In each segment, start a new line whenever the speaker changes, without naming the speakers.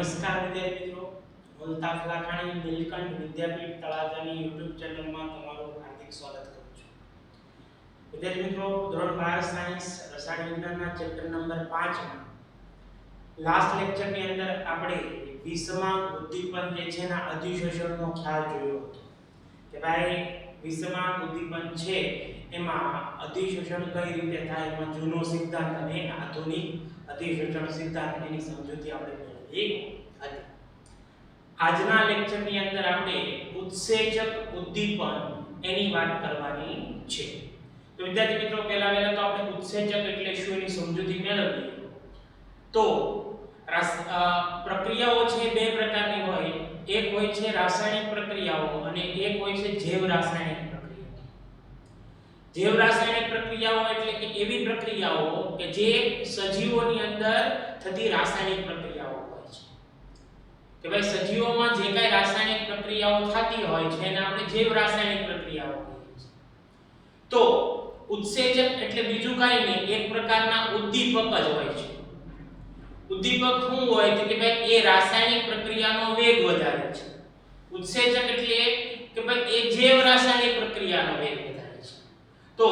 નમસ્કાર વિદ્યાર્થી મિત્રો, મુલતાફ લાખાણી નીલકંઠ વિદ્યાપીઠ તળાજાની YouTube ચેનલમાં તમારું હાર્દિક સ્વાગત કરું છું. વિદ્યાર્થી મિત્રો, ધોરણ 12 સાયન્સ રસાયણ વિજ્ઞાનના ચેપ્ટર નંબર 5 માં લાસ્ટ લેક્ચરની અંદર આપણે વિષમાંગ ઉદ્દીપન જે છે ના અધિશોષણનો ખ્યાલ જોયો હતો કે ભાઈ વિષમાંગ ઉદ્દીપન છે એમાં અધિશોષણ કઈ રીતે થાય, એમાં જૂનો સિદ્ધાંત અને આધુનિક અધિશોષણ સિદ્ધાંત એની સમજૂતી આપણે મેળવી હતી. આજના લેક્ચરની અંદર આપણે ઉત્સેચક ઉદ્દીપન એની વાત કરવાની છે. તો વિદ્યાર્થી મિત્રો, પહેલા તો આપણે ઉત્સેચક એટલે શું એની સમજૂતી મેળવીએ. તો પ્રક્રિયાઓ છે બે પ્રકારની હોય. એક હોય છે રાસાયણિક પ્રક્રિયાઓ અને એક હોય છે જૈવ રાસાયણિક પ્રક્રિયાઓ. જૈવ રાસાયણિક પ્રક્રિયાઓ એટલે કે એવી પ્રક્રિયાઓ કે જે સજીવોની અંદર થતી રાસાયણિક પ્રક્રિયાઓ હોય છે. કે ભાઈ સજીવોમાં જે કાંઈ રાસાયણિક પ્રક્રિયાઓ થતી હોય છે એને આપણે જૈવ રાસાયણિક પ્રક્રિયાઓ કહીએ છીએ. તો ઉત્સેચક એટલે બીજું કાંઈ નહીં, એક પ્રકારના ઉદ્દીપક જ હોય છે. ઉદ્દીપક શું હોય કે ભાઈ એ રાસાયણિક પ્રક્રિયાનો વેગ વધારે છે. ઉત્સેચક એટલે કે ભાઈ એ જૈવ રાસાયણિક પ્રક્રિયાનો વેગ વધારે છે. તો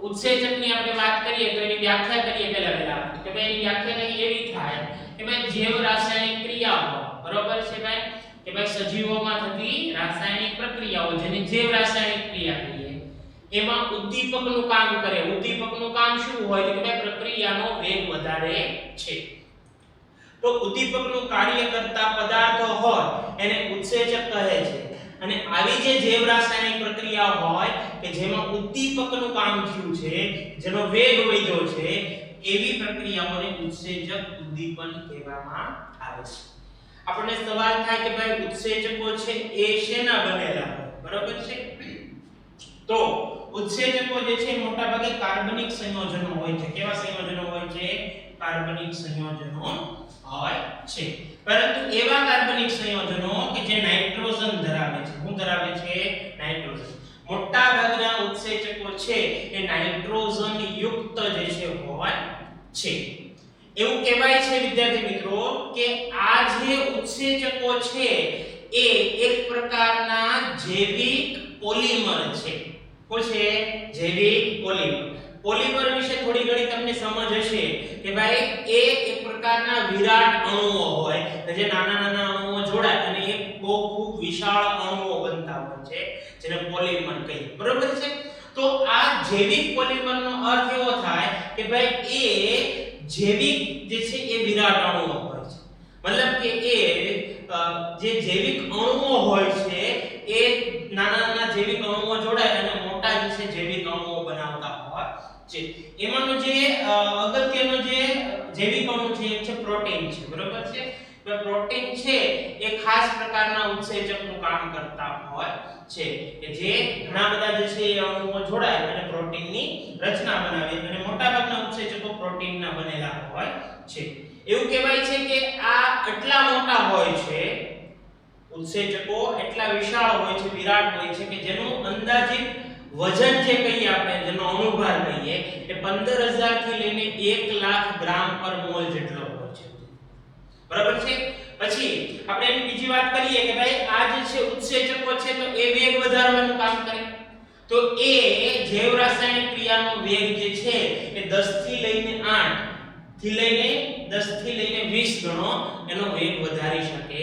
ઉત્સેચકની આપણે વાત કરીએ તો એની વ્યાખ્યા કરીએ પહેલા કે ભાઈ એની વ્યાખ્યા કઈ એવી થાય કે ભાઈ જૈવ રાસાયણિક ક્રિયાઓ, બરોબર છે ભાઈ, કે ભાઈ સજીવોમાં થતી રાસાયણિક પ્રક્રિયાઓ જેને જૈવ રાસાયણિક ક્રિયા કહીએ, એમાં ઉદ્દીપકનું કામ કરે. ઉદ્દીપકનું કામ શું હોય કે ભાઈ પ્રક્રિયાનો વેગ વધારે છે. તો ઉદ્દીપકનું કાર્ય કરતા પદાર્થો હોય એને ઉત્સેચક કહે છે. અને આવી જે જૈવ રાસાયણિક પ્રક્રિયા હોય કે જેમાં ઉદ્દીપકનું કામ થયું છે, જેનો વેગ વધ્યો છે, એવી પ્રક્રિયાઓને ઉત્સેચક ઉદ્દીપન કહેવામાં આવે છે. આપણને સવાલ થાય કે ભાઈ ઉત્સેચકો છે એ શેના બનેલા હોય, બરોબર છે? તો ઉત્સેચકો જે છે મોટાભાગે કાર્બનિક સંયોજનો હોય છે. કેવા સંયોજનો હોય છે? કાર્બનિક સંયોજનો હોય છે. પરંતુ એવા કાર્બનિક સંયોજનો કે જે નાઇટ્રોજન ધરાવે છે. શું ધરાવે છે? નાઇટ્રોજન. મોટા ભાગના ઉત્સેચકો છે એ નાઇટ્રોજન યુક્ત જે છે હોય છે. એવું કહેવાય છે વિદ્યાર્થી મિત્રો કે આ જે ઉત્સેચકો છે એ એક પ્રકારના જૈવિક પોલિમર છે. શું છે? જૈવિક પોલિમર. પોલિમર વિશે થોડી ઘણી તમને સમજ હશે કે ભાઈ એ એક પ્રકારના વિરાટ અણુઓ હોય કે જે નાના અણુઓ જોડાય અને એક બહુ ખૂબ વિશાળ અણુઓ બનતા હોય છે, જેને પોલિમર કહીએ, બરોબર છે? તો આ જૈવિક પોલિમરનો અર્થ એવો થાય કે ભાઈ એ જૈવિક જે છે એ વિરાટ અણુઓ હોય છે. મતલબ કે એ જે જૈવિક અણુઓ હોય છે એ નાના જૈવિક અણુઓ જોડાય અને મોટા જે છે જૈવિક અણુઓ બનાવતા હોય છે. એમાંનો જે અગત્યનો જે જૈવિક અણુ છે એ છે પ્રોટીન છે, બરોબર છે? તો પ્રોટીન છે એ ખાસ પ્રકારના ઉત્સેચકનું કામ કરતા હોય છે કે જે ઘણા બધા જે છે એ અણુઓ જોડાય અને પ્રોટીનની રચના બનાવે અને મોટાભાગના ઉત્સેચકો પ્રોટીનના બનેલા હોય છે. એવું કહેવાય છે કે આ એટલા મોટા હોય છે, ઉત્સેચકો એટલા વિશાળ હોય છે, વિરાટ હોય છે કે જેનું અંદાજિત વજન જે કહીએ આપણે, જેનો અણુભાર કહીએ, એ 15000 થી લઈને 1 લાખ ગ્રામ પર મોલ જેટલો હોય છે, બરાબર છે? પછી આપણે એની બીજી વાત કરીએ કે ભાઈ આ જે છે ઉત્સેચકો છે તો એ વેગ વધારવાનું કામ કરે. તો એ જૈવ રાસાયણિક ક્રિયાનો વેગ જે છે એ 10 થી લઈને 8 થી લઈને 10 થી લઈને 20 ગણો એનો વેગ વધારી શકે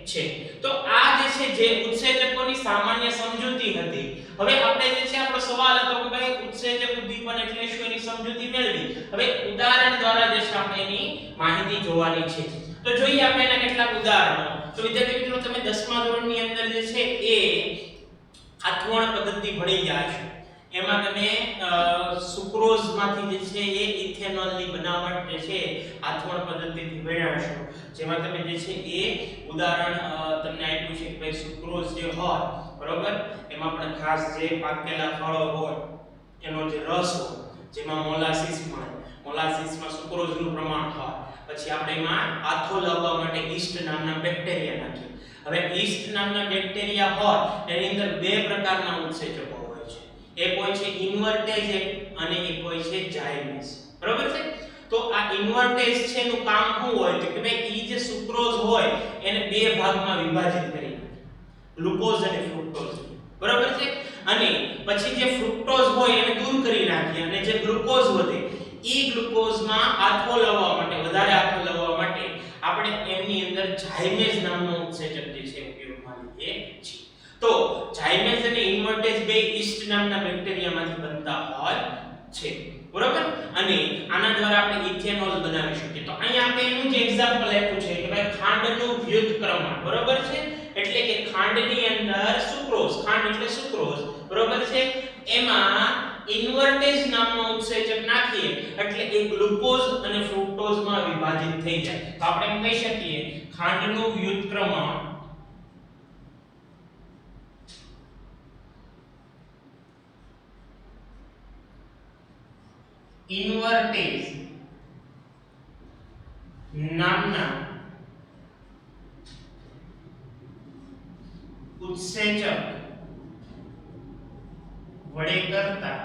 છે. તો આ જે છે જે ઉત્સેચકોની સામાન્ય સમજૂતી હતી. હવે આપણે જે છે આપણો સવાલ હતો કે ભાઈ ઉત્સેચક ઉદ્દીપન એટલે શું, એની સમજૂતી મેળવી. હવે ઉદાહરણ દ્વારા જે છે આપણે એની માહિતી જોવાની છે. તો જોઈએ આપણે એના કેટલાક ઉદાહરણો. તો વિદ્યાર્થી મિત્રો, તમે 10મા ધોરણની અંદર જે છે એ આથવણ પદ્ધતિ ભણી ગયા છો. એમાં તમે સુક્રોઝ માંથી જે છે એ ઇથેનોલ ની બનાવટ જે છે આથવણ પદ્ધતિથી ભણ્યા છો. જેમાં તમે જે છે એ ઉદાહરણ તમને આપ્યું છે કે ભાઈ સુક્રોઝ જે હોય, બરોબર, એમાં પણ ખાસ જે પાકેલા ફળો હોય એનો જે રસ હોય, જેમાં મોલાસીસમાં સુક્રોઝનું પ્રમાણ હોય. પછી આપણે એમાં આથો લાવવા માટે ઈસ્ટ નામના બેક્ટેરિયા નાખીએ. હવે ઈસ્ટ નામના બેક્ટેરિયા હોય એની અંદર બે પ્રકારના ઉત્સેચકો હોય છે. એક હોય છે ઇન્વર્ટેજ અને એક હોય છે ઝાયમેસ, બરોબર છે? તો આ ઇન્વર્ટેજ છે એનું કામ શું હોય તો કે ભાઈ ઈ જે સુક્રોઝ હોય એને બે ભાગમાં વિભાજિત કરી નાખે, ગ્લુકોઝ અને ફ્રુક્ટોઝ, બરાબર છે? અને પછી જે ફ્રુક્ટોઝ હોય એને દૂર કરી નાખીએ અને જે ગ્લુકોઝ વધે ઈ ગ્લુકોઝમાં આથો લાવવા માટે, વધારે આથો લાવવા માટે આપણે એમની અંદર ઝાયમેઝ નામનો ઉત્સેચક જે છે ઉપયોગમાં લઈએ છીએ. તો ઝાયમેઝ અને ઇન્વર્ટેજ બે ઈસ્ટ નામના બેક્ટેરિયામાંથી બનતા હોય છે, બરાબર? અને આના દ્વારા આપણે ઇથેનોલ બનાવી શકીએ. તો અહીંયા આપણે એનું જ એક્ઝામ્પલ આપ્યું છે કે ભાઈ ખાંડનું વ્યુત્ક્રમણ, બરાબર છે? એટલે કે ખાંડની અંદર સુક્રોઝ, ખાંડ એટલે સુક્રોઝ, બરાબર છે? એમાં ઇન્વર્ટેજ નામનો ઉત્સેચક નાખીએ એટલે એ ગ્લુકોઝ અને ફ્રુક્ટોઝમાં વિભાજિત થઈ જાય. તો આપણે એમ કહી શકીએ ખાંડનું વ્યુત્ક્રમણ ઇન્વર્ટેજ નામના ઉત્સેચક વડે કરતા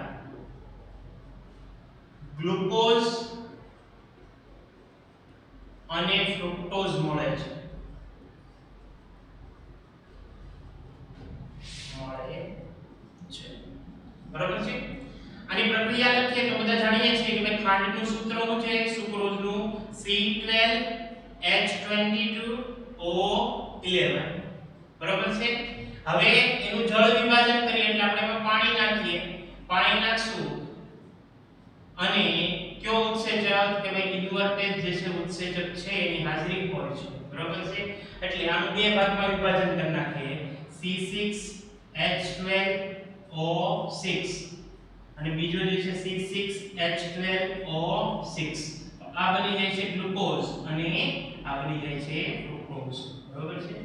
ગ્લુકોઝ અને ફ્રુક્ટોઝ મળે છે. બરાબર છે? આની પ્રક્રિયા લખીએ તો બધા જાણીએ છીએ કે ભાઈ ખાંડનું સૂત્ર શું છે? સુક્રોઝનું C12H22O11. બરાબર છે? હવે એનું જળ વિભાજન કરીએ એટલે આપણે એમાં પાણી નાખીએ, પાણી નાખશું અને કયો ઉત્સેચક કે ભાઈ ઇન્વર્ટેજ જે છે ઉત્સેચક છે એની હાજરી હોય છે, બરાબર છે? એટલે આનું બે ભાગમાં વિભાજન કરી નાખીએ, C6H12O6 અને બીજો જે છે C6H12O6. તો આ બની જાય છે ગ્લુકોઝ અને આ બની જાય છે ફ્રુક્ટોઝ, બરાબર છે?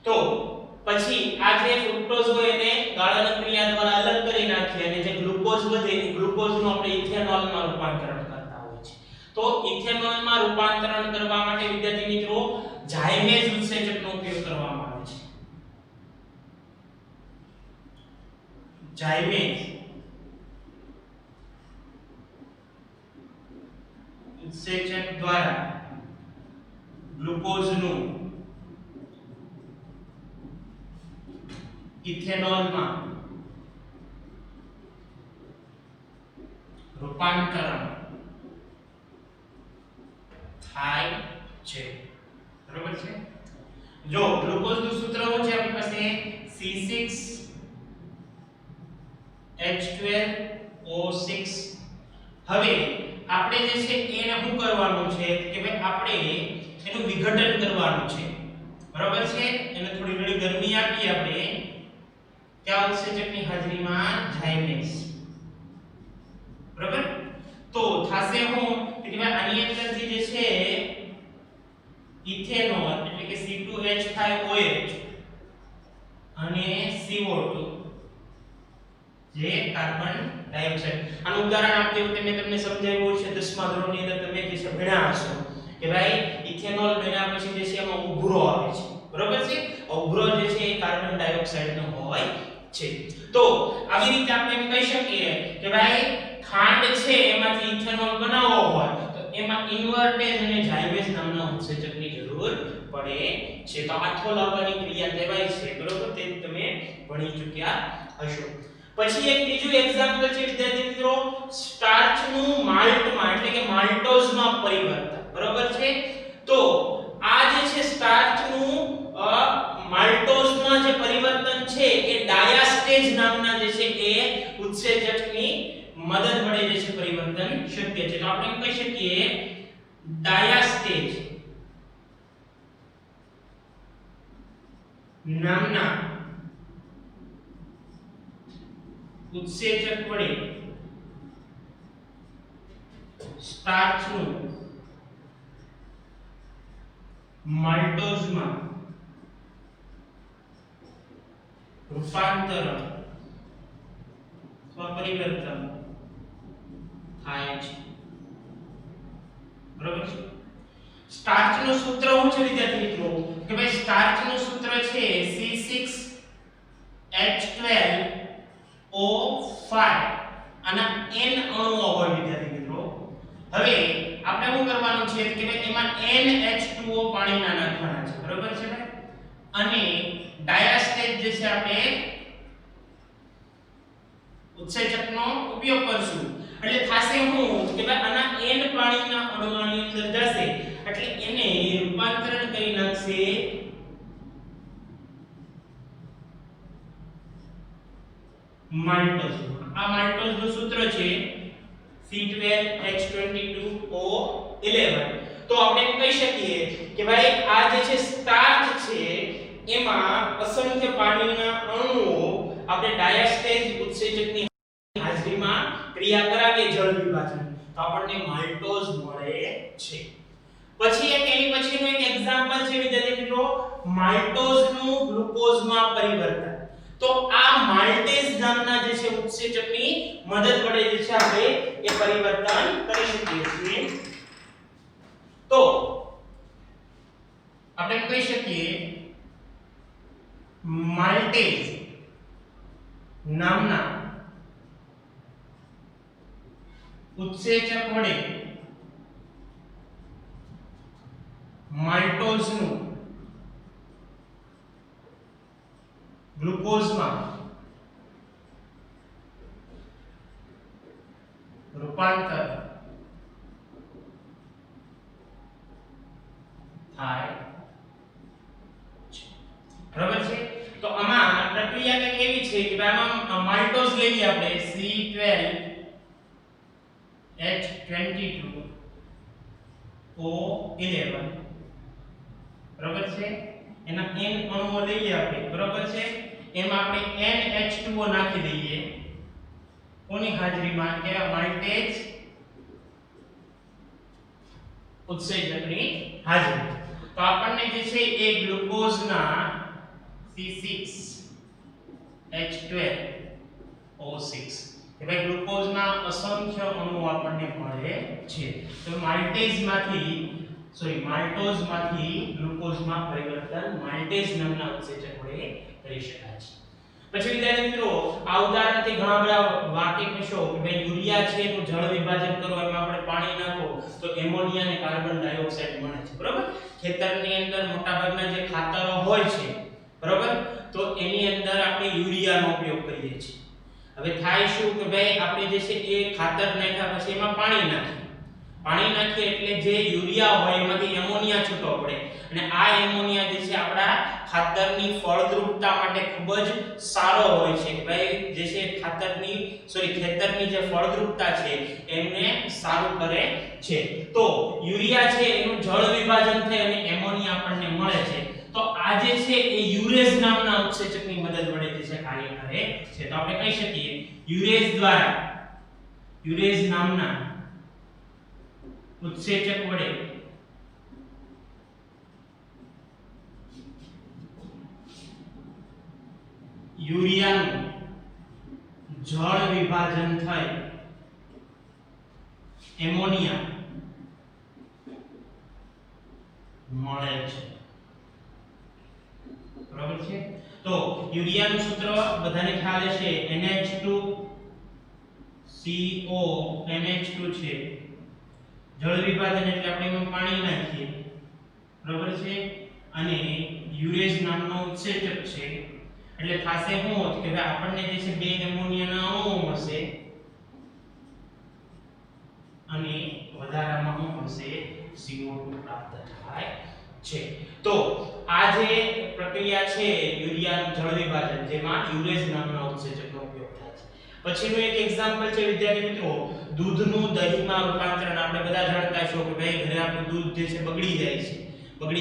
તો પછી આ જે ફ્રુક્ટોઝ હોય એને ગાળણ ક્રિયા દ્વારા અલગ કરી નાખીએ અને જે ગ્લુકોઝ વધે એ ગ્લુકોઝનું આપણે ઇથેનોલમાં રૂપાંતરણ કરતા હોય છે. તો ઇથેનોલમાં રૂપાંતરણ કરવા માટે વિદ્યાર્થી મિત્રો ઝાયમેઝ ઉત્સેચકનો ઉપયોગ કરવામાં આવે છે. ઝાયમેઝ ઉત્સેચક દ્વારા ગ્લુકોઝનું ઇથેનોલમાં રૂપાંતરણ થાય છે, બરાબર છે? જો ગ્લુકોઝનું સૂત્ર શું છે આપણી પાસે? C6H12O6. હવે આપણે જે છે એને શું કરવાનું છે કે ભાઈ આપણે એનું વિઘટન કરવાનું છે, બરાબર છે? એને થોડી ઘણી ગરમી આપી આપણે કયા ઉત્સેચકની હાજરીમાં? ઝાયમેઝ, બરાબર? તો થાશે હું કે ભાઈ આની અંદરથી જે છે ઇથેનોલ એટલે કે C2H5OH અને CO2 જે કાર્બન ડાયોક્સાઇડ. આનું ઉદાહરણ આપતી વખતે મેં તમને સમજાવ્યું છે 10મા ધોરણની અંદર તમે જે છે ભણ્યા હશો કે ભાઈ ઇથેનોલ બન્યા પછી જે છે એમાં ઉભરો આવે છે, બરાબર છે? ઉભરો જે છે એ કાર્બન ડાયોક્સાઇડનો હોય છે. તો આવી રીતે આપણે એમ કહી શકીએ કે ભાઈ ખાંડ છે એમાંથી ઇથેનોલ બનાવવો હોય તો એમાં ઇન્વર્ટેજ અને ઝાયમેઝ નામના ઉત્સેચકની જરૂર પડે છે. તો આથો લાવવાની ક્રિયા કહેવાય છે, બરોબર? તે તમે ભણી ચૂક્યા હશો. પછી એક બીજું એક્ઝામ્પલ છે વિદ્યાર્થી મિત્રો સ્ટાર્ચનું માલ્ટમાં એટલે કે માલ્ટોઝમાં પરિવર્તન, બરોબર છે? તો આ જે છે સ્ટાર્ચનું માલ્ટોઝમાં જે પરિવર્તન છે એ ડાયાસ્ટેજ નામના જે છે એ ઉત્સેચકની મદદ વડે જે છે પરિવર્તન શક્ય છે. તો આપણે એમ કહી શકીએ ડાયાસ્ટેજ નામના ઉત્સેચક વડે સ્ટાર્ચનું માલ્ટોઝમાં રૂપાંતરણ અથવા પરિવર્તન થાય છે, બરોબર છે? સ્ટાર્ચનું સૂત્ર શું છે વિદ્યાર્થી મિત્રો કે ભાઈ સ્ટાર્ચનું સૂત્ર છે C6H12O5 આના n અણુઓ હોય વિદ્યાર્થી મિત્રો. હવે આપણે શું કરવાનું છે કે ભાઈ એમાં NH2O પાણીના નાખવાના છે, બરોબર છે ભાઈ, અને ડાયાસ્ટેજ જે છે આપણે ઉત્સેચકનો ઉપયોગ કરશું એટલે થાશે શું કે ભાઈ આના N પાણીના અણુઓની અંદર જશે એટલે એને રૂપાંતરણ કરી નાખશે માલ્ટોઝ. આ માલ્ટોઝ નું સૂત્ર છે C12H22O11. તો આપણે એમ કહી શકીએ કે ભાઈ આ જે છે સ્ટાર્ચ છે એમાં અસંખ્ય પાણીના અણુઓ આપણે ડાયાસ્ટેજ ઉત્સેચકની હાજરીમાં ક્રિયા કરાવીએ જળ વિભાજન તો આપણને માલ્ટોઝ મળે છે. પછી એની પછીનું એક એક્ઝામ્પલ છે વિદ્યાર્થી મિત્રો, માલ્ટોઝ નું ગ્લુકોઝમાં પરિવર્તન. તો આ માલ્ટેઝ નામના જે છે ઉત્સેચકની મદદ વડે જે છે આપણે એ પરિવર્તન કરી શકીએ છીએ. તો આપણે કહી શકીએ માલ્ટેઝ નામના ઉત્સેચક વડે માલ્ટોઝનું ગ્લુકોઝમાં રૂપાંતર થાય છે, બરાબર છે. તો આમાં પ્રક્રિયા કંઈક એવી છે કે આમાં માલ્ટોઝ લઈએ આપણે C12H22O11, બરાબર છે, એના n અણુઓ લઈએ આપણે, બરાબર છે, એમાં આપણે NH2O નાખી દઈએ કોની હાજરીમાં કે માલ્ટેઝ ઉત્સેચકની હાજરી. તો આપણને જે છે એ ગ્લુકોઝના C6H12O6 કે ભાઈ ગ્લુકોઝના અસંખ્ય અણુઓ આપણને મળે છે. તો માલ્ટોઝમાંથી ગ્લુકોઝમાં પરિવર્તન માલ્ટેઝ નામના ઉત્સેચક વડે કરી શકાય છે. પછી વિદ્યાર્થી મિત્રો આ ઉદાહરણથી ઘણા બધા વાકેફ છો કે ભાઈ યુરિયા છે એનું જળ વિભાજન કરો એમાં આપણે પાણી નાખો તો એમોનિયા અને કાર્બન ડાયોક્સાઇડ મળે છે, બરાબર. ખેતરની અંદર મોટાભાગના જે ખાતરો હોય છે, બરાબર, તો એની અંદર આપણે યુરિયાનો ઉપયોગ કરીએ છીએ. હવે થાય શું કે ભાઈ આપણે જે છે એ ખાતર નાખ્યા પછી એમાં પાણી નાખીએ એટલે જે યુરિયા હોય એમાંથી એમોનિયા છૂટો પડે અને આ એમોનિયા જે છે આપણા ખાતરની ફળદ્રુપતા માટે ખૂબ જ સારો હોય છે કે ભાઈ જે છે ખેતરની જે ફળદ્રુપતા છે એમને સારું કરે છે. તો યુરિયા છે એનું જળ વિભાજન થઈ અને એમોનિયા આપણને મળે છે. તો આ જે છે એ યુરેઝ નામના ઉત્સેચકની મદદ વડે જે છે કાર્ય કરે છે. તો આપણે કહી શકીએ યુરેઝ નામના ઉત્સેચક વડે યુરિયાનું જળ વિભાજન થઈ એમોનિયા મળે છે, બરાબર છે. તો યુરિયાનું સૂત્ર બધાને ખ્યાલ હશે NH2CO NH2 છે. જળ વિભાજન એટલે આપણે એમાં પાણી નાખીએ, બરાબર છે, અને યુરેઝ નામનો ઉત્સેચક છે એટલે થાશે શું હોત કે ભાઈ આપણને જે છે બે એમોનિયાના અણુઓ મળશે અને વધારામાં શું મળશે CO2 પ્રાપ્ત થાય છે. તો આ જે પ્રક્રિયા છે યુરિયાનું જળ વિભાજન જેમાં યુરેઝ નામના ઉત્સેચકનો ઉપયોગ થાય છે. પછીનું એક એક્ઝામ્પલ છે વિદ્યાર્થી મિત્રો દૂધનું દહીંમાં રૂપાંતરણ. આપણે બધા જાણતા છો કે ભાઈ ઘરે આપણું દૂધ જે છે બગડી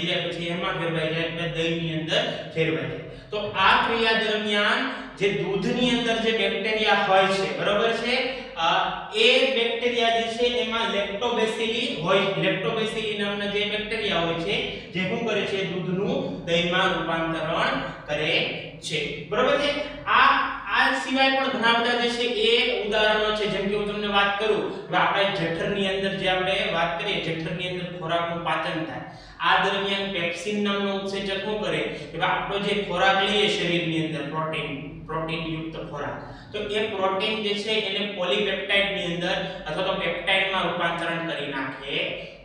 જાય પછી એમાં ફેરવાઈ જાય એટલે દહીંની અંદર ફેરવાઈ જાય. તો આ ક્રિયા દરમિયાન જે દૂધની અંદર જે બેક્ટેરિયા હોય છે, બરાબર છે, એ બેક્ટેરિયા જે છે એમાં લેક્ટોબેસિલી નામના જે બેક્ટેરિયા હોય છે જે શું કરે છે દૂધનું દહીંમાં રૂપાંતરણ કરે છે, બરાબર છે. આ સિવાય પણ ઘણા બધા જે છે એ ઉદાહરણો છે. જેમ કે હું તમને વાત કરું કે આપણે જઠરની અંદર જે આપણે વાત કરીએ જઠરની અંદર ખોરાકનું પાચન થાય આ દરમિયાન પેપ્સિન નામનો ઉત્સેચક શું કરે કે આપણો જે ખોરાક લઈએ શરીરની અંદર પ્રોટીન યુક્ત ખોરાક તો એ પ્રોટીન જે છે એને પોલીપેપ્ટાઇડ ની અંદર અથવા તો પેપ્ટાઇડ માં રૂપાંતરણ કરી નાખે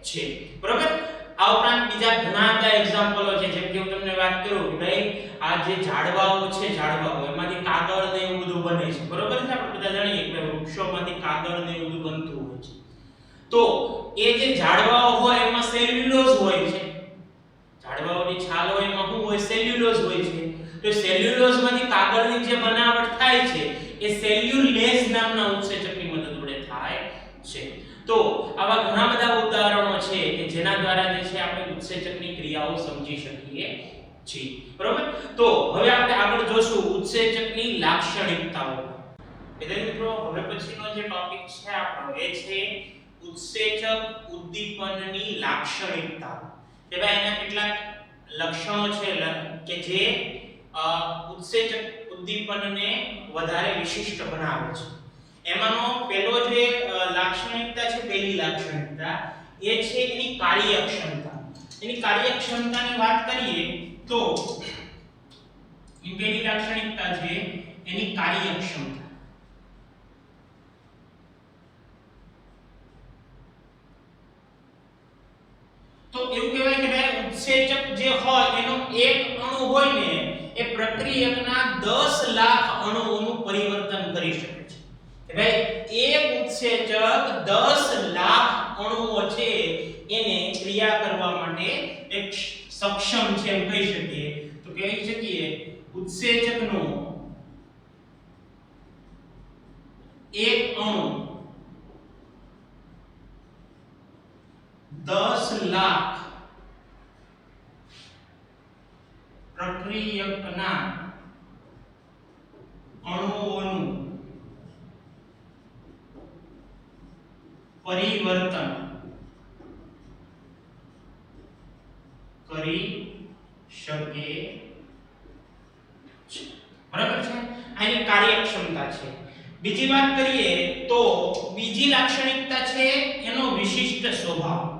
છે બરોબર આ ઉપરાંત બીજા ઘણા બધા એક્ઝામ્પલો છે જેમ કે હું તમને વાત કરું કે ભાઈ આ જે ઝાડવાઓ છે ઝાડવાઓ એમાંથી કાગળ ને એવું બધું બને છે બરોબર છે આપણે બધા જાણીએ કે વૃક્ષોમાંથી કાગળ ને એવું બધું બનતું હોય છે તો એ જે ઝાડવાઓ હોય એમાં સેલ્યુલોઝ હોય છે ઝાડવાઓની છાલ હોય એમાં શું હોય સેલ્યુલોઝ હોય છે તો સેલ્યુલોઝ માંથી કાગળની જે બનાવટ થાય છે એ સેલ્યુલેઝ નામના ઉત્સેચકની મદદ વડે થાય છે તો આવા ઘણા બધા ઉદાહરણો છે કે જેના દ્વારા જે છે આપણે ઉત્સેચકની ક્રિયાઓ સમજી શકીએ છીએ બરોબર તો હવે આપણે આગળ જોશું ઉત્સેચકની લાક્ષણિકતાઓ એટલે મિત્રો હવે પછીનો જે ટોપિક છે આપણો એ છે ઉત્સેચક ઉદ્દીપનની લાક્ષણિકતા કે ભાઈ એના કેટલાક લક્ષણો છે કે જે ઉત્સેચક ઉદ્દીપનને વધારે વિશિષ્ટ બનાવે છે એમાંનો પહેલો જે લાક્ષણિકતા છે પહેલી લાક્ષણિકતા એ છે એની કાર્યક્ષમતા એની કાર્યક્ષમતાની વાત કરીએ તો એ પહેલી લાક્ષણિકતા છે એની કાર્યક્ષમતા તો એવું કહેવાય કે ભાઈ ઉત્સેચક જે હોય એનો એક અણુ હોય ને એ પ્રક્રિયકના 10 લાખ અણુઓનું પરિવર્તન કરી શકે છે કે ભાઈ એક ઉત્સેચક 10 લાખ અણુઓ છે એને ક્રિયા કરવા માટે એક સક્ષમ છે એમ કહી શકીએ તો કહી શકીએ ઉત્સેચકનો એક અણુ 10 લાખ પ્રક્રિયકના અણુઓનું પરિવર્તન કરી શકે છે બરાબર છે આની કાર્યક્ષમતા છે બીજી વાત કરીએ તો બીજી લાક્ષણિકતા છે એનો વિશિષ્ટ સ્વભાવ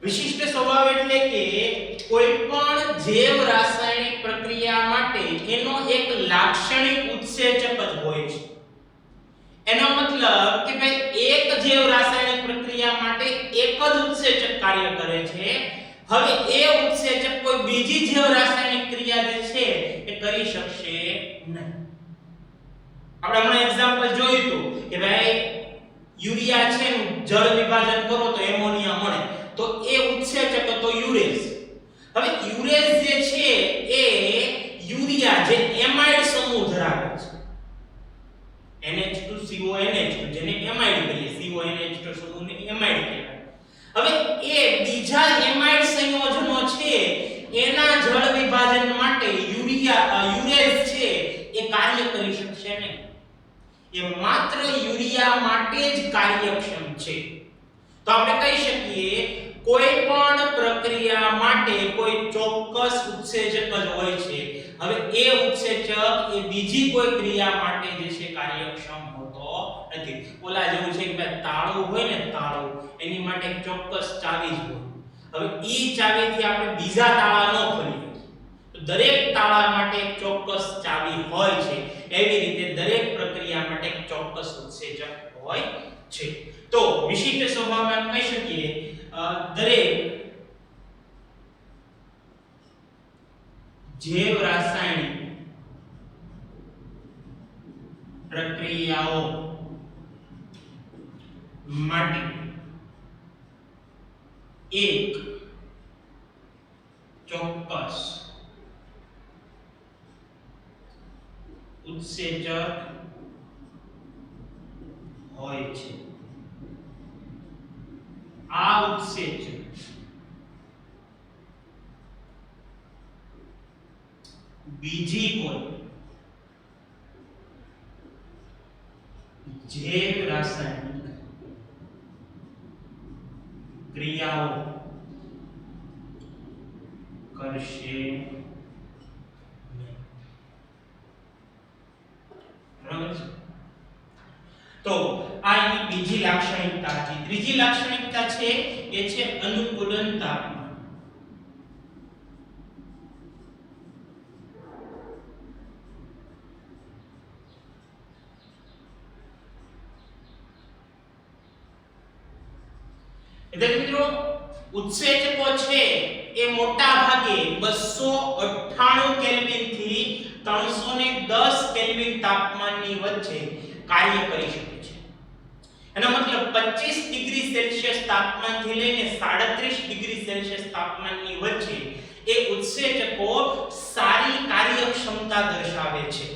વિશિષ્ટ સ્વભાવ એટલે કે કોઈ પણ જૈવ રાસાયણિક પ્રક્રિયા માટે એનો એક લાક્ષણિક ઉત્સેચક જ હોય છે એનો મતલબ કે ભાઈ એક જૈવ રાસાયણિક પ્રક્રિયા માટે એક જ ઉત્સેચક કાર્ય કરે છે હવે એ ઉત્સેચક કોઈ બીજી જૈવ રાસાયણિક ક્રિયા જે છે એ કરી શકશે નહીં આપણે હમણાં એક્ઝામ્પલ જોયું હતું કે ભાઈ યુરિયા છે જળ વિભાજન કરો તો એમોનિયા મળે તો એ ઉત્સેચક હતો યુરેઝ હવે યુરેઝ જે છે એ યુરિયા જે એમાઇડ સમૂહ ધરાવે છે NH2CONH2 જેને એમાઇડ કહીએ CONH2 સમૂહને એમાઇડ કહેવાય હવે એ બીજા એમાઇડ સંયોજનો છે એના જળ વિભાજન માટે યુરેઝ છે એ કાર્ય કરી શકશે નહીં એ માત્ર યુરિયા માટે જ કાર્યક્ષમ છે તો આપણે કહી શકીએ કોઈ પણ પ્રક્રિયા માટે કોઈ ચોક્કસ ઉત્સેચક જ હોય છે હવે એ ઉત્સેચક એ બીજી કોઈ ક્રિયા માટે જે છે કાર્યક્ષમ હોતો નથી ઓલા જેવું છે કે ભાઈ તાળું હોય ને તાળું એની માટે એક ચોક્કસ ચાવી જ હોય હવે ઈ ચાવીથી આપણે બીજા તાળા ન ખોલી તો દરેક તાળા માટે એક ચોક્કસ ચાવી હોય છે એવી રીતે દરેક પ્રક્રિયા માટે એક ચોક્કસ ઉત્સેચક હોય છે તો વિશિષ્ટ સ્વભાવમાં કહી શકીએ દરેક જૈવ રાસાયણિક પ્રક્રિયાઓ માટે એક ચોક્કસ ઉત્સેચક હોય છે આ ઉત્સેચક બીજી કોઈ જૈવ રાસાયણિક ક્રિયાઓ કરશે બરાબર છે તો આ એની બીજી લાક્ષણિકતા હતી. ત્રીજી લાક્ષણિકતા છે એ છે અનુકૂલન તાપમાન. એટલે મિત્રો ઉત્સેચકો છે એ મોટા ભાગે 298 કેલ્વિન થી 310 કેલ્વિન તાપમાનની વચ્ચે કાર્ય કરી શકે છે. એનો મતલબ 25 ડિગ્રી સેલ્સિયસ તાપમાનથી લઈને 37 ડિગ્રી સેલ્સિયસ તાપમાનની વચ્ચે એ ઉત્સેચકો સારી કાર્યક્ષમતા દર્શાવે છે.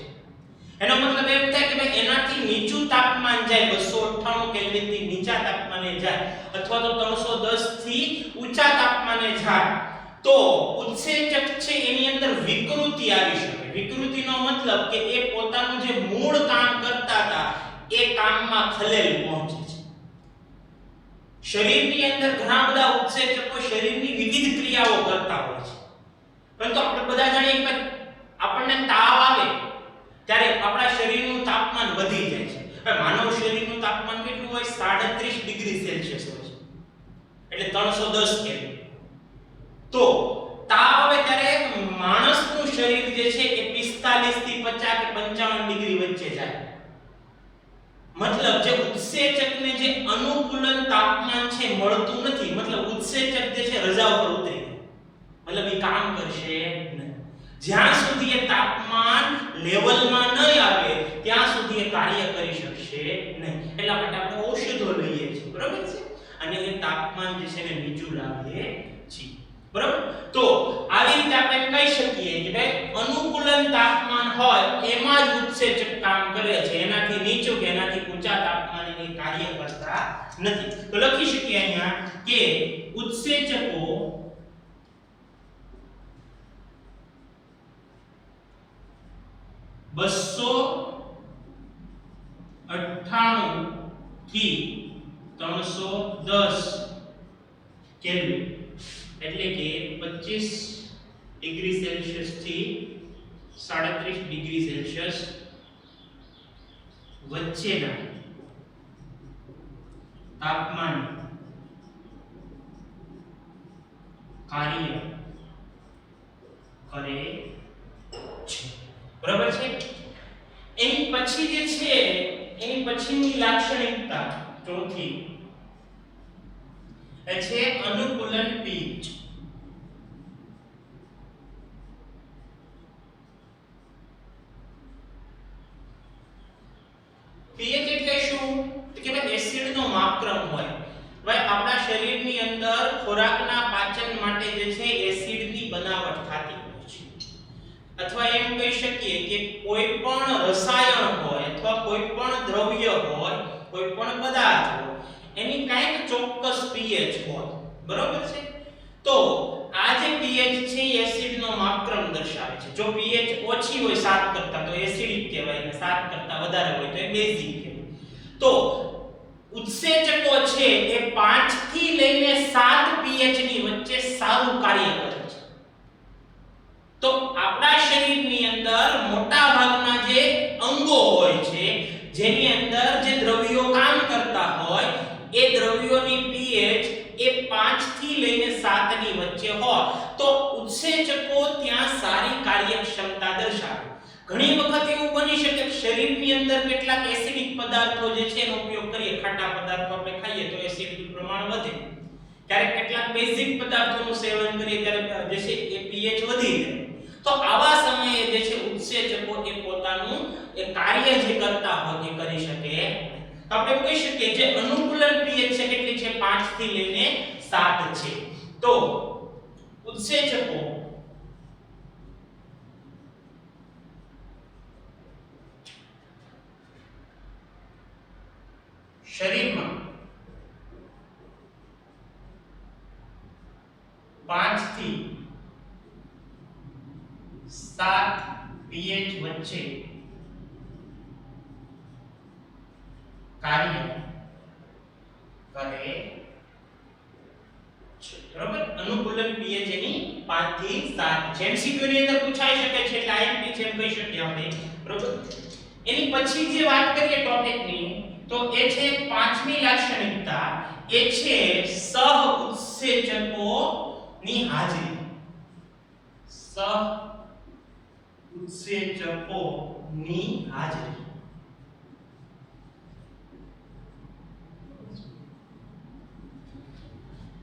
એનો મતલબ એમ થાય કે ભાઈ એનાથી નીચું તાપમાન જાય 298 કેલ્વિન થી નીચા તાપમાને જાય અથવા તો 310 થી ઊંચા તાપમાને જાય તો ઉત્સેચક છે એની અંદર વિકૃતિ આવી શકે. વિકૃતિનો મતલબ કે એ પોતાનું જે મૂળ કામ કરતા હતા એ કામમાં ખલેલ પહોંચે છે. શરીરની અંદર ઘણા બધા ઉત્સેચકો શરીરની વિવિધ ક્રિયાઓ કરતા હોય છે, પરંતુ આપણે બધા જાણીએ કે આપણને તાવ આવે ત્યારે આપણા શરીરનું તાપમાન વધી જાય છે. હવે માનવ શરીરનું તાપમાન કેટલું હોય? 37 ડિગ્રી સેલ્સિયસ હોય છે, એટલે 310 કેલ્વિન. તો તાવ આવે ત્યારે માણસનું શરીર જે છે એ 45 થી 50 કે 55 ડિગ્રી વચ્ચે જાય. મતલબ જે ઉત્સેચકને જે અનુકૂલન તાપમાન છે મળતું નથી, મતલબ ઉત્સેચક જે છે રજા ઉપર ઉતરી જાય, મતલબ એ કામ કરશે નહીં. જ્યાં સુધી એ તાપમાન લેવલમાં ન આવે ત્યાં સુધી એ કાર્ય કરી શકશે નહીં. એટલા માટે આપણે ઔષધો લઈએ છીએ, બરાબર છે, અને એ તાપમાન જે છે ને નીચું લાવીએ છીએ, બરાબર. તો આવી રીતે આપણે કહી શકીએ કે ભાઈ અનુકૂલન તાપમાન હોય એમાં જ ઉત્સેચક કામ કરે છે, એનાથી નીચું કે એનાથી ઊંચા તાપમાને એ કાર્ય કરતા નથી. તો લખી શકીએ અહીંયા કે ઉત્સેચકો બસો 98 થી 310 કેલ્વિન એટલે કે 25 ડિગ્રી સેલ્સિયસ થી 37 ડિગ્રી સેલ્સિયસ વચ્ચેના તાપમાન કાર્ય કરે છે, બરાબર છે. એની પછી જે છે એની પછીની લાક્ષણિકતા ચોથી એ છે અનુકૂલન પીચ. પીએચ એટલે શું? તો કે ભાઈ એસિડનો માપક્રમ હોય. ભાઈ આપણા શરીરની અંદર ખોરાકના પાચન માટે જે છે એસિડની બનાવટ થતી હોય છે, અથવા એમ કહી શકીએ કે કોઈ પણ રસાયણ હોય અથવા કોઈ પણ દ્રવ્ય હોય, કોઈ પણ પદાર્થ હોય, એની કાંઈક ચોક્કસ પીએચ હોય, બરાબર છે. તો આ જે પીએચ છે એ એસિડનો માપક્રમ દર્શાવે છે. જો પીએચ ઓછી હોય 7 કરતા તો એસિડિક કહેવાય, અને 7 કરતા વધારે હોય તો એ બેઝિક કહેવાય. તો ઉત્સેચકો છે એ 5 થી લઈને 7 પીએચ ની વચ્ચે સારું કાર્ય કરે છે. તો આપણા શરીરની અંદર મોટા ભાગના જે અંગો હોય છે જેની અંદર જે દ્રવ્યો કામ કરતા હોય એ દ્રવ્યોની પીએચ એ 5 થી લઈને 7 ની વચ્ચે હોય તો ઉત્સેચકો ત્યાં સારી કાર્યક્ષમતા દર્શાવે. ઘણી વખત એવું બની શકે કે શરીરની અંદર કેટલાક એસિડિક પદાર્થો જે છે એનો ઉપયોગ કરીએ, ખાટા પદાર્થો આપણે ખાઈએ તો એસિડનું પ્રમાણ વધે, ક્યારેક કેટલાક બેઝિક પદાર્થોનું સેવન કરીએ ત્યારે જે છે એ પીએચ વધી જાય. તો આવા સમયે જે છે ઉત્સેચકો એ પોતાનું એ કાર્ય જે કરતા હોય એ કરી શકે. તો આપણે કહી શકીએ જે અનુકૂલન પીએચ છે કેટલી છે? 5 થી લઈને 7 છે. તો ઉત્સેચકો શરીરમાં 5 થી 7 pH વચ્ચે કાર્ય કરે છે, બરાબર. અનુકૂલન pH એની 5 થી 7 છે. MCQ ની અંદર પૂછાઈ શકે છે એટલે IMP છે એમ કહી શકીએ આપણે, બરાબર. એની પછી જે વાત કરીએ ટોપિકની તો એ છે પાંચમી લાક્ષણિકતા એ છે સહ ઉત્સેચકોની હાજરી. સહ ઉત્સેચકોની હાજરી.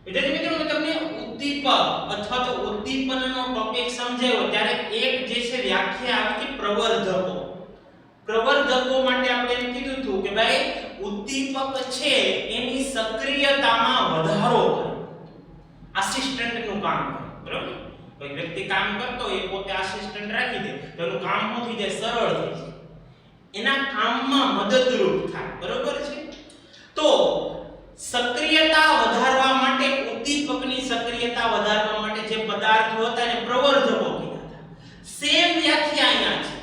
વિદ્યાર્થી મિત્રો મેં તમને ઉદ્દીપક અથવા તો ઉદ્દીપનનો ટોપિક સમજાવ્યો ત્યારે એક જે છે વ્યાખ્યા આવી હતી પ્રવર્ધકો. પ્રવર્ધકો માટે આપણે એમ કીધું હતું કે ભાઈ ઉદ્દીપક છે એની સક્રિયતામાં વધારો કરે, આસિસ્ટન્ટનું કામ કરે. બરાબર? કોઈ વ્યક્તિ કામ કરતો હોય પોતે આસિસ્ટન્ટ રાખી દે તો એનું કામ શું થઈ જાય? સરળ થઈ જાય, એના કામમાં મદદરૂપ થાય. બરોબર છે? તો સક્રિયતા વધારવા માટે, ઉદ્દીપકની સક્રિયતા વધારવા માટે જે પદાર્થો હતા એને પ્રવર્ધકો કીધા હતા. સેમ વ્યાખ્યા અહીંયા છે,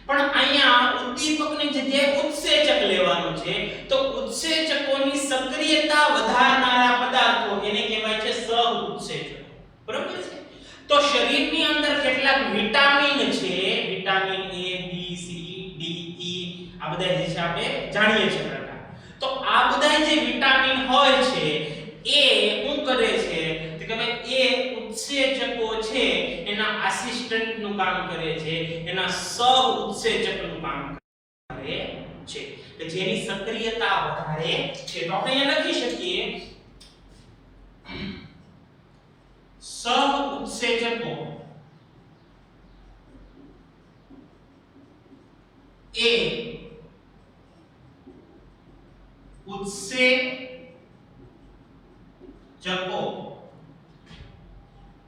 પણ અહીંયા ઉદ્દીપકની જગ્યાએ ઉત્સેચક લેવાનું છે. તો ઉત્સેચકોની સક્રિયતા વધારનારા પદાર્થો એને કહેવાય છે સહ ઉત્સેચકો. બરોબર છે? તો શરીરની અંદર કેટલાક વિટામિન છે, vitamin A, B, C, D, E આ બધા જે છે આપણે જાણીએ છીએ પ્રકાર. તો આ બધા જે વિટામિન હોય છે એ શું કરે છે કે ભાઈ એ ઉત્સેચકો છે એના આસિસ્ટન્ટનું કામ કરે છે, એના સહ ઉત્સેચકનું કામ કરે છે કે જેની સક્રિયતા વધારે છે. તો આપણે અહીંયા લખી શકીએ સહ ઉત્સેચકો એ ઉત્સેચકો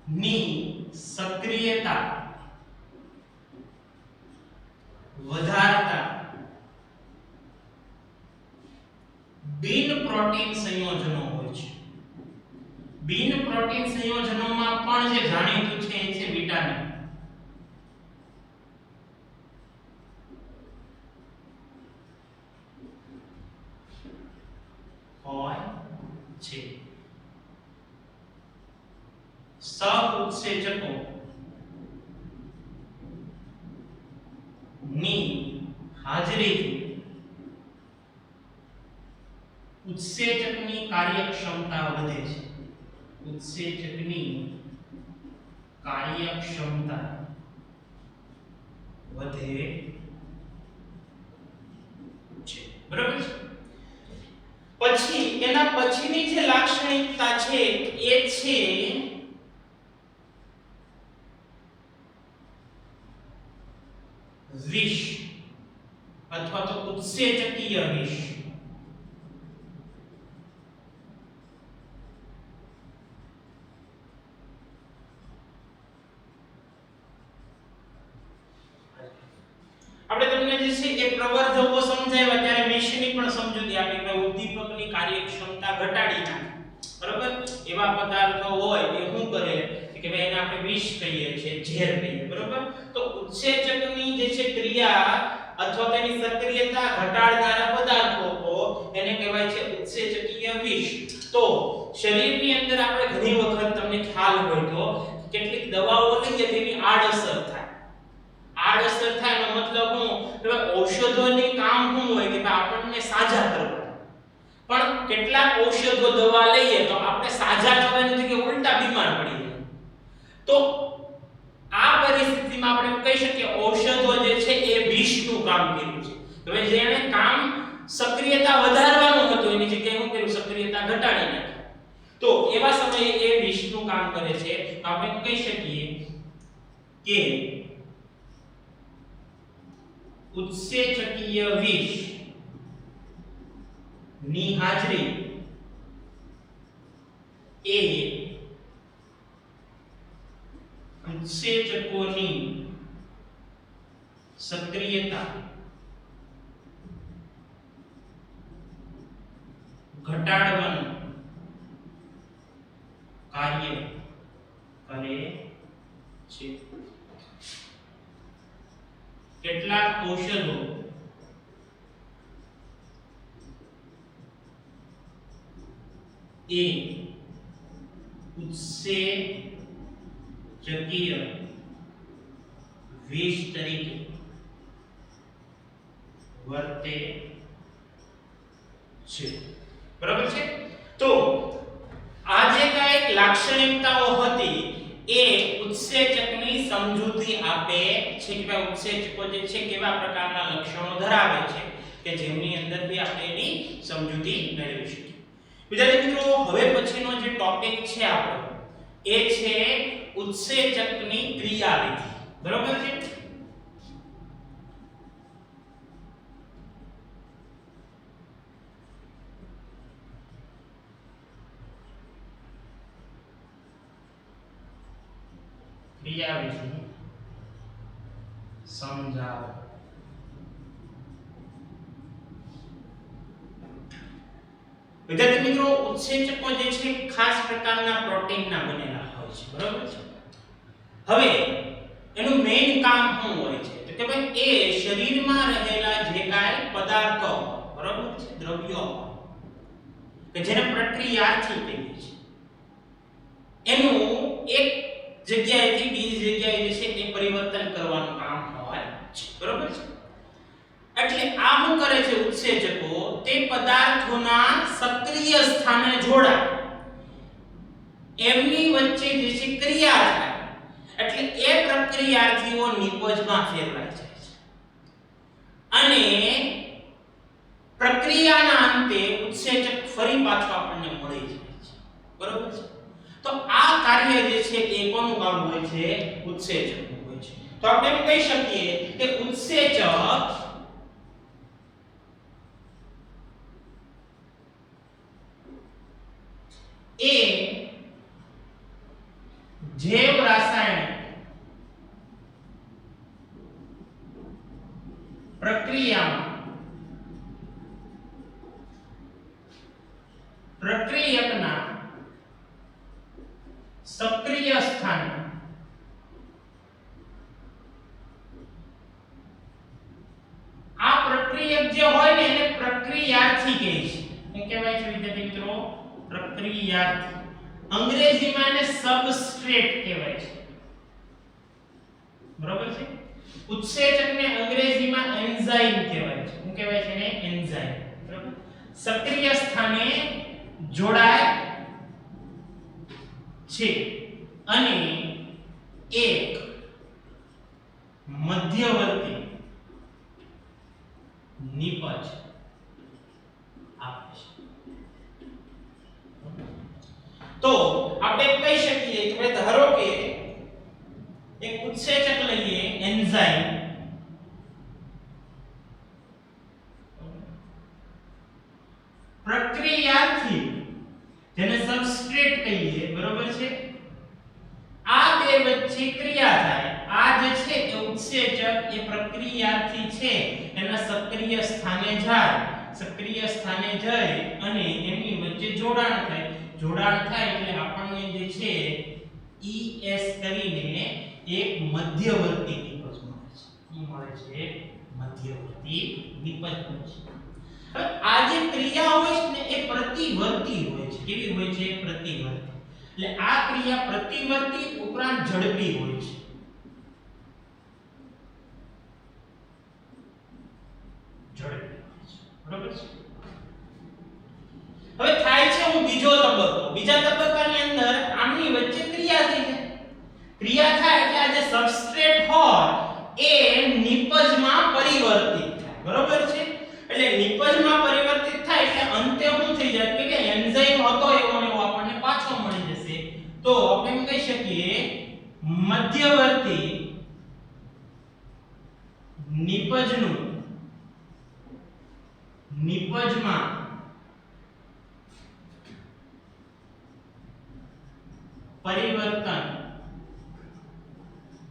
ની સક્રિયતા વધારતા બિન પ્રોટીન સંયોજનો હોય છે. બિન પ્રોટીન સંયોજનોમાં પણ જે જાણીતું છે એ છે વિટામિન. હોય છે. સહ ઉત્સેચકો ની હાજરીથી ઉત્સેચકની કાર્યક્ષમતા વધે છે. ઉત્સેચકની કાર્યક્ષમતા વધે છે. બરાબર છે? પછી એના પછીની જે લાક્ષણિકતા છે એ છે વિષ અથવા તો ઉત્સેચકીય વિષ. આપણે તમને જે છે એ પ્રવર્ધકો સમજાવ્યા ત્યારે વિષની પણ સમજૂતી આપી કે ઉદ્દીપકની કાર્યક્ષમતા ઘટાડી નાખે. બરાબર? એવા પદાર્થો હોય એ શું કરે કે ભાઈ એને આપણે વિષ કહીએ છીએ, ઝેર કહીએ. બરાબર? તો ઉત્સેચકની જે છે ક્રિયા અથવા તેની સક્રિયતા ઘટાડનારા પદાર્થો એને કહેવાય છે ઉત્સેચકીય વિષ. તો શરીરની અંદર આપણે ઘણી વખત તમને ખ્યાલ હોય તો કેટલીક દવાઓ લઈએ તેની આડઅસર થાય. આડઅસર થાય એનો મતલબ શું કે ઔષધોની કામ શું હોય કે આપણને સાજા કરવા, પણ કેટલાક ઔષધો દવા લઈએ તો આપણે સાજા થવાની જગ્યાએ ઉલટા બીમાર પડી જાય. તો આ પરિસ્થિતિમાં આપણે કહી શકીએ ઔષધો જે છે એ વિષનું કામ કર્યું છે. હવે જેણે કામ સક્રિયતા વધારવાનું હતું એની જગ્યાએ શું કર્યું? સક્રિયતા ઘટાડી નાખી. તો એવા સમયે એ વિષનું કામ કરે છે. તો આપણે કહી શકીએ કે ઉત્સેચકીય વિષ ની હાજરી એ ઉત્સેચકોની સક્રિયતા ઘટાડવાનું કાર્ય કરે છે. કેટલાક ઔષધો એ ઉત્સેચકીય વિષ તરીકે વર્તે છે બરાબર છે તો આ જે કાંઈક લાક્ષણિકતાઓ હતી એ ઉત્સેચકની સમજૂતી આપે છે કે ભાઈ ઉત્સેચકો જે છે કેવા પ્રકારના લક્ષણો ધરાવે છે કે જેમની અંદરથી આપણે એની સમજૂતી મેળવી શકીએ વિદ્યાર્થી મિત્રો હવે પછીનો જે ટોપિક છે આપણો એ છે ઉત્સેચકની ક્રિયાવિધિ બરાબર છે ક્રિયાવિધિ સમજાવો વિદ્યાર્થી મિત્રો ઉત્સેચકો જે છે ખાસ પ્રકારના પ્રોટીનના બનેલા હોય છે બરાબર છે હવે એનું મેઇન કામ શું હોય છે તો કે ભાઈ એ શરીરમાં રહેલા જે કાંઈ પદાર્થો બરાબર છે દ્રવ્યો કે જેને પ્રક્રિયાથી કહીએ છીએ એનું એક જગ્યાએથી બીજી જગ્યાએ જે છે એ પરિવર્તન કરવાનું કામ હોય છે બરાબર છે એટલે આ શું કરે છે ઉત્સેચકો તે પદાર્થોના સક્રિય સ્થાને જોડા એમની વચ્ચે જે છે ક્રિયા થાય એટલે એ પ્રક્રિયાર્થીઓ નિપજમાં ફેરવાઈ જાય છે અને પ્રક્રિયાના અંતે ઉત્સેચક ફરી પાછો આપણને મળી જાય છે બરાબર છે તો આ કાર્ય જે છે એ કોનું કામ હોય છે ઉત્સેચકનું હોય છે તો આપણે એમ કહી શકીએ કે ઉત્સેચક એ જૈવ રાસાયણિક પ્રક્રિયકના સક્રિય સ્થાને આ પ્રક્રિયક જે હોય ને એને પ્રક્રિયાર્થી કહે છે શું કહેવાય છે વિદ્યાર્થી મિત્રો પ્રક્રિયાર્થી અંગ્રેજીમાં એને સબસ્ટ્રેટ કહેવાય છે બરાબર છે ઉત્સેચકને અંગ્રેજીમાં એન્ઝાઇમ કહેવાય છે શું કહેવાય છે એને એન્ઝાઇમ બરાબર સક્રિય સ્થાને જોડાય છે અને એક મધ્યવર્તી નિપજ આપે છે તો આપણે કહી શકીએ કે ધારો કે એક ઉત્સેચક લઈએ એન્ઝાઇમ પ્રક્રિયાથી જેને સબસ્ટ્રેટ કહીએ બરોબર છે આ બે વચ્ચે ક્રિયા થાય આ જે છે એ ઉત્સેચક એ પ્રક્રિયાથી છે એના સક્રિય સ્થાને જાય અને એમની વચ્ચે જોડાણ થાય એટલે આપણને જે છે ES કરીને એક મધ્યવર્તી નિપજ મળે છે મધ્યવર્તી નિપજ મળે છે હવે આ જે ક્રિયા હોય છે ને એ પ્રતિવર્તી હોય છે કેવી હોય છે પ્રતિવર્તી એટલે આ ક્રિયા પ્રતિવર્તી ઉપરાંત ઝડપી હોય છે બરાબર છે હવે થાય છે હું બીજા તબક્કાની અંદર આમની વચ્ચે ક્રિયા થઈ છે ક્રિયા થાય એટલે આ જે સબસ્ટ્રેટ હોય એ નિપજમાં પરિવર્તિત થાય બરોબર છે એટલે નિપજમાં પરિવર્તિત થાય એટલે અંતે શું થઈ જાય કે એન્ઝાઇમ હતો એવો ને એવો આપણને પાછો મળી જશે તો આપણે એમ કહી શકીએ મધ્યવર્તી નિપજમાં પરિવર્તન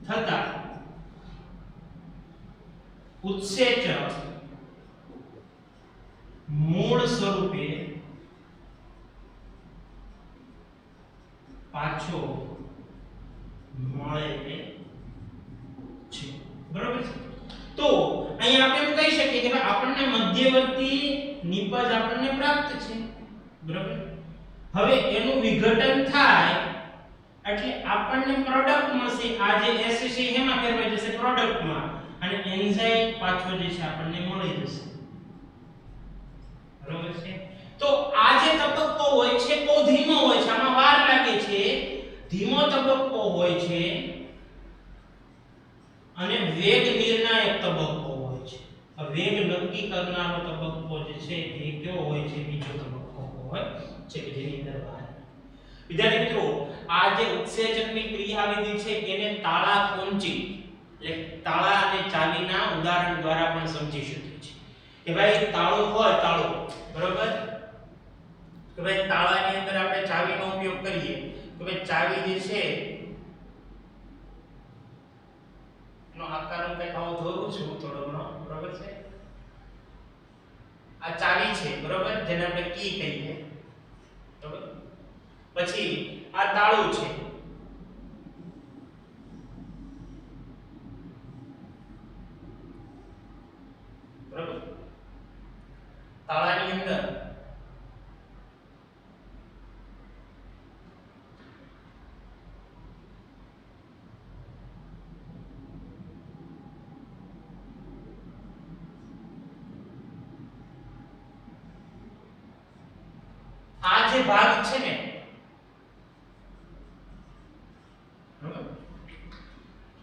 થતા ઉત્સેચક મૂળ સ્વરૂપે પાછો મળે છે બરોબર છે તો અહીં આપણે એમ કહી શકીએ કે આપણને મધ્યવર્તી નિપજ આપણને પ્રાપ્ત છે બરોબર હવે એનું વિઘટન થાય એટલે આપણને પ્રોડક્ટ મળશે આ જે S છે એમાં ફેરવાઈ જશે પ્રોડક્ટમાં અને એન્ઝાઇમ પાછો જે છે આપણને મળી જશે બરોબર છે તો આ જે તબક્કો હોય છે બહુ ધીમો હોય છે, આમાં વાર લાગે છે, ધીમો તબક્કો હોય છે અને વેગ નિર્ણાયક તબક્કો હોય છે. આ વેગ નક્કી કરનારો તબક્કો જે છે એ કયો હોય છે? બીજો તબક્કો હોય છે કે જેની અંદર વાર. વિદ્યાર્થી મિત્રો, આ જે ઉત્સેચકની ક્રિયાવિધિ છે એને તાળાકોંચી એટલે તાળા અને ચાવીના ઉદાહરણ દ્વારા પણ સમજી શકીએ છીએ કે ભાઈ તાળું હોય, તાળું બરોબર, કે ભાઈ તાળાની અંદર આપણે ચાવીનો ઉપયોગ કરીએ તો ભાઈ ચાવી જે છે એનો આકાર હું કંઈક આવો દોરું છું થોડો ઘણો, બરોબર છે. આ ચાવી છે બરોબર, જેને આપણે કી કહીએ, બરોબર. પછી આ તાળું છે, બરોબર. તાળાની અંદર આ જે ભાગ છે ને,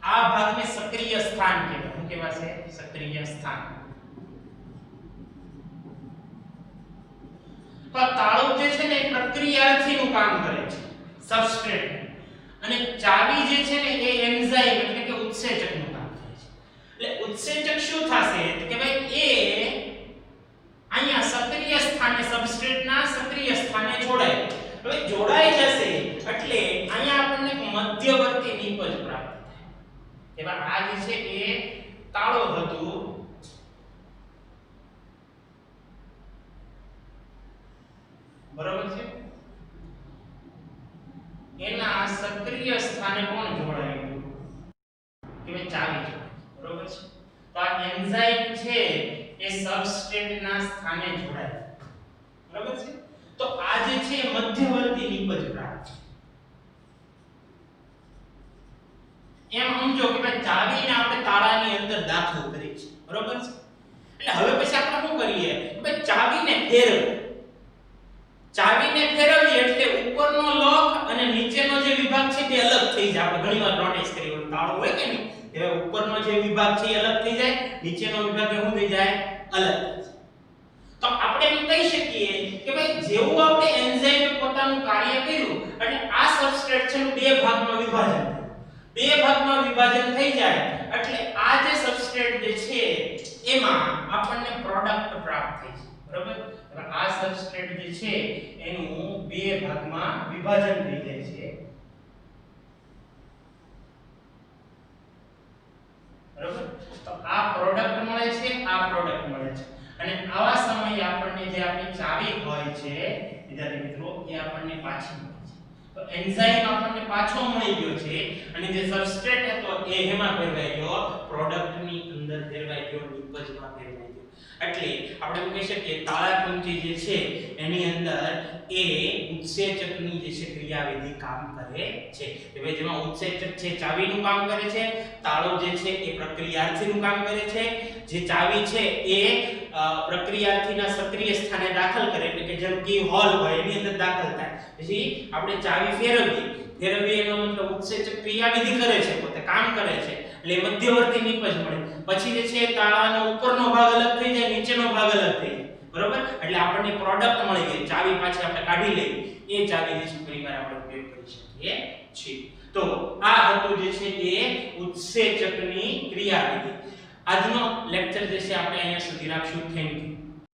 આ ભાગને સક્રિય સ્થાન કહેવાય. શું કહેવાય છે? સક્રિય સ્થાન. તો તાળું જે છે ને એ પ્રક્રિયાર્થીનું કામ કરે છે, સબસ્ટ્રેટ, અને ચાવી જે છે ને એ એન્ઝાઇમ એટલે કે ઉત્સેચકનું કામ કરે છે. એટલે ઉત્સેચક શું થશે કે ભાઈ એ અહીંયા સક્રિય સ્થાને, સબસ્ટ્રેટના સક્રિય સ્થાને જોડાય. હવે જોડાઈ જશે એટલે અહીંયા આપણને મધ્યવર્તી નિપજ પ્રાપ્ત થાય. એમાં આ જે છે એ તાળો હતું, બરાબર છે, એના સક્રિય સ્થાને કોણ જોડાયેલું કે ભાઈ ચાવી છે, બરાબર છે. તો આ એન્ઝાઇમ છે એ સબસ્ટ્રેટના સ્થાને જોડાય, બરાબર છે. તો આ જે છે મધ્યવર્તી નિપજ પ્રાપ્ત છે. એમ સમજો કે ભાઈ ચાવીને આપણે તાળાની અંદર દાખલ કરી છે, બરાબર છે. એટલે હવે પછી આપણે શું કરીએ કે ભાઈ ચાવીને ફેરવીએ એટલે ઉપરનો લોક અને નીચેનો જે વિભાગ છે તે અલગ થઈ જાય. આપણે ઘણીવાર નોટિસ કરી હોય તાળું હોય કે નહીં, હવે ઉપરનો જે વિભાગ છે એ અલગ થઈ જાય, નીચેનો વિભાગ શું થઈ જાય? અલગ. તો આપણે એમ કહી શકીએ કે ભાઈ જેવું આપણે એન્ઝાઇમે પોતાનું કાર્ય કર્યું અને આ સબસ્ટ્રેટ છે બે ભાગમાં વિભાજન થયું, બે ભાગમાં વિભાજન થઈ જાય એટલે આ જે સબસ્ટ્રેટ જે છે એમાં આપણને પ્રોડક્ટ પ્રાપ્ત થઈ છે, બરાબર. આ સબસ્ટ્રેટ જે છે એનું બે ભાગમાં વિભાજન થઈ જાય છે, બરાબર. તો આ પ્રોડક્ટ મળે છે, આ પ્રોડક્ટ મળે છે, અને આવા સમયે આપણને જે આપણી ચાવી હોય છે વિદ્યાર્થી મિત્રો એ આપણને પાછી મળે છે. તો એન્ઝાઇમ આપણને પાછો મળી ગયો છે અને જે સબસ્ટ્રેટ હતો એ એમાં ફેરવાઈ ગયો, પ્રોડક્ટની અંદર ફેરવાઈ ગયો, નિપજમાં ફેરવાઈ ગયો. એટલે આપણે એમ કહી શકીએ તાળાકુંચી જે છે એની અંદર એ ઉત્સેચકની જે છે ક્રિયાવિધિ કામ કરે છે. કે ભાઈ જેમાં ઉત્સેચક છે ચાવીનું કામ કરે છે, તાળો જે છે એ પ્રક્રિયાર્થીનું કામ કરે છે, જે ચાવી છે એ પ્રક્રિયાર્થીના સક્રિય સ્થાને દાખલ કરે એટલે કે જેમ કી હોલ હોય એની અંદર દાખલ થાય. પછી આપણે ચાવી ફેરવીએ એનો મતલબ ઉત્સેચક ક્રિયાવિધિ કરે છે, પોતે કામ કરે છે એટલે મધ્યવર્તી નિપજ મળે. પછી જે છે તાળાનો ઉપરનો ભાગ અલગ થઈ જાય, નીચેનો ભાગ અલગ થઈ જાય, બરોબર. એટલે આપણને પ્રોડક્ટ મળી ગઈ, ચાવી પાછી આપણે કાઢી લઈએ, એ ચાવી જે ફરીવાર આપણે ઉપયોગ કરી શકીએ છીએ. તો આ હતું જે છે એ ઉત્સેચકની ક્રિયાવિધિ. આજનો લેક્ચર જે છે આપણે અહીંયા સુધી રાખશું. Thank you.